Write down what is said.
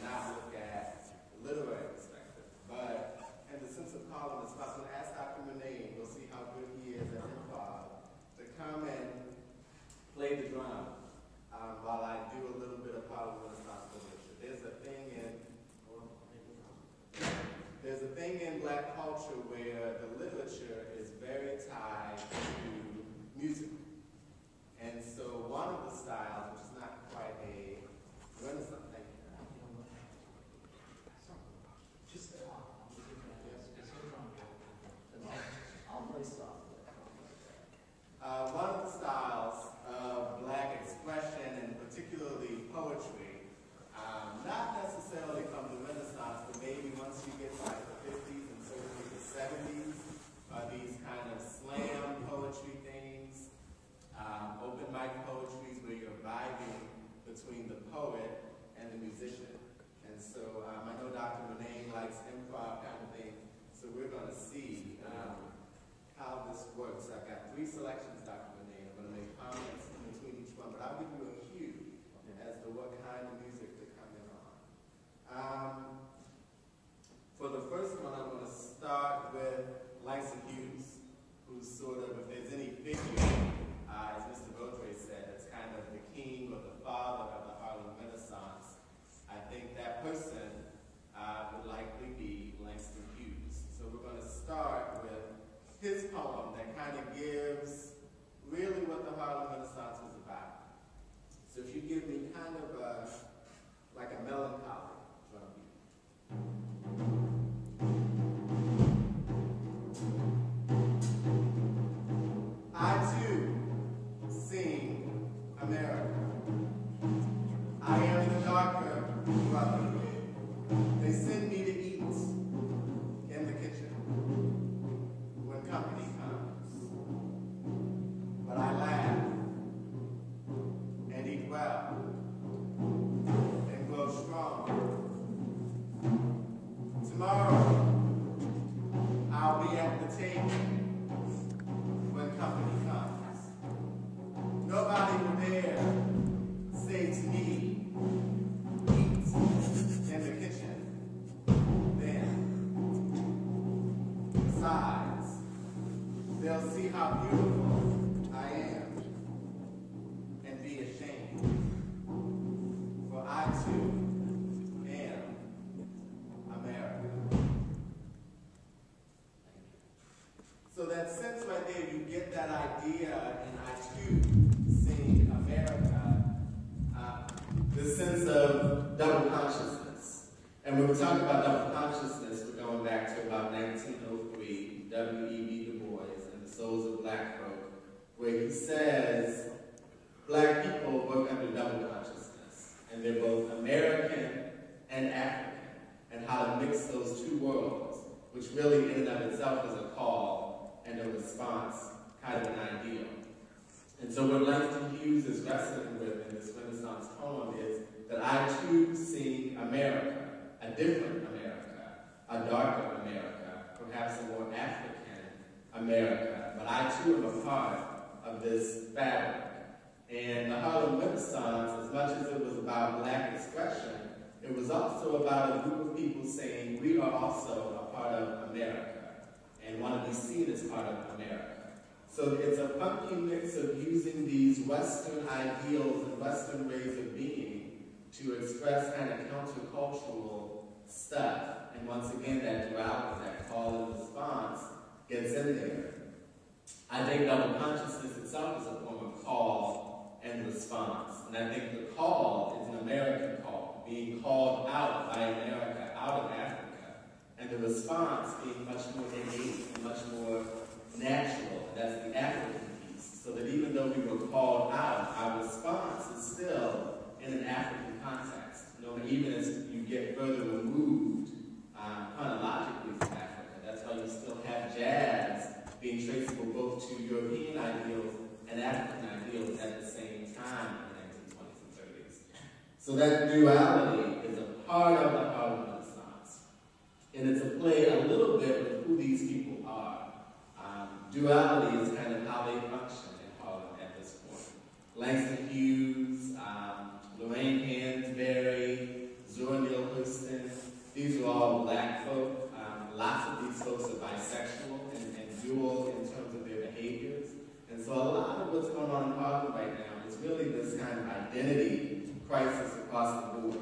and not look at the literary perspective. But in the sense of calling the spots, I'm going to ask Dr. Monet, we'll see how good he is at improv, to come and play the drum while I do a little bit of Harlem Renaissance literature. There's a thing in Black culture where the literature is very tied to music. And so one of the styles, which is not quite a Renaissance, thank you. Just I'll play softly. One of the styles of Black expression, and particularly poetry, not necessarily from the Renaissance, but maybe once you get to like the 50s and certainly the 70s, are these kind of slam poetry things, open mic poetries where you're vibing between the poet and the musician. And so I know Dr. Monet likes improv kind of thing, so we're going to see how this works. I've got 3 selections, Dr. Monet. I'm going to make comments in between each one, but I'll give you a cue as to what kind of music to come in on. For the first one, I'm going to start with Langston Hughes, who's sort of, if there's any figure, as Mr. Beaudre said, that's kind of the king or the father of the Harlem Renaissance. I think that person would likely be Langston Hughes. So we're going to start with his poem that kind of gives really what the Harlem Renaissance was about. So if you give me kind of like a melancholy drum beat. I too sing America. I am the darker brother. They send me to eat in the kitchen when company comes. But I laugh and eat well and grow strong. Tomorrow, I'll be at the table when company comes. Nobody will dare say to me, eat in the kitchen then. Besides, they'll see how beautiful I am and be ashamed. For I too am America. So that sense right there, you get that idea, and I too sing America, the sense of double consciousness. And when we talk about double consciousness, we're going back to about 1903, W.E.B. Du Bois and the Souls of Black Folk, where he says Black people work under double consciousness, and they're both American and African, and how to mix those two worlds, which really in and of itself is a call and a response, kind of an ideal. And so what Langston Hughes is wrestling with in this Renaissance poem is that I too sing America, a different America, a darker America, perhaps a more African America, but I too am a part of this fabric. And the Harlem Renaissance, as much as it was about Black expression, it was also about a group of people saying we are also a part of America and want to be seen as part of America. So it's a funky mix of using these Western ideals and Western ways of being to express kind of countercultural stuff. And once again, that duality, that call and response gets in there. I think double consciousness itself is a form of call and response. And I think the call is an American call, being called out by America, out of Africa. And the response being much more innate and much more natural. And that's the African piece. So that even though we were called out, our response is still in an African context. You know, even as you get further removed chronologically from Africa, that's how you still have jazz being traceable both to European ideals and African ideals at the same time in the 1920s and 30s. So that duality is a part of the Harlem Renaissance. And it's a play a little bit with who these people are. Duality is kind of how they function in Harlem at this point. Langston Hughes, Lorraine Hansberry, Zora Neale these folks are bisexual and dual in terms of their behaviors. And so a lot of what's going on in Harlem right now is really this kind of identity crisis across the board.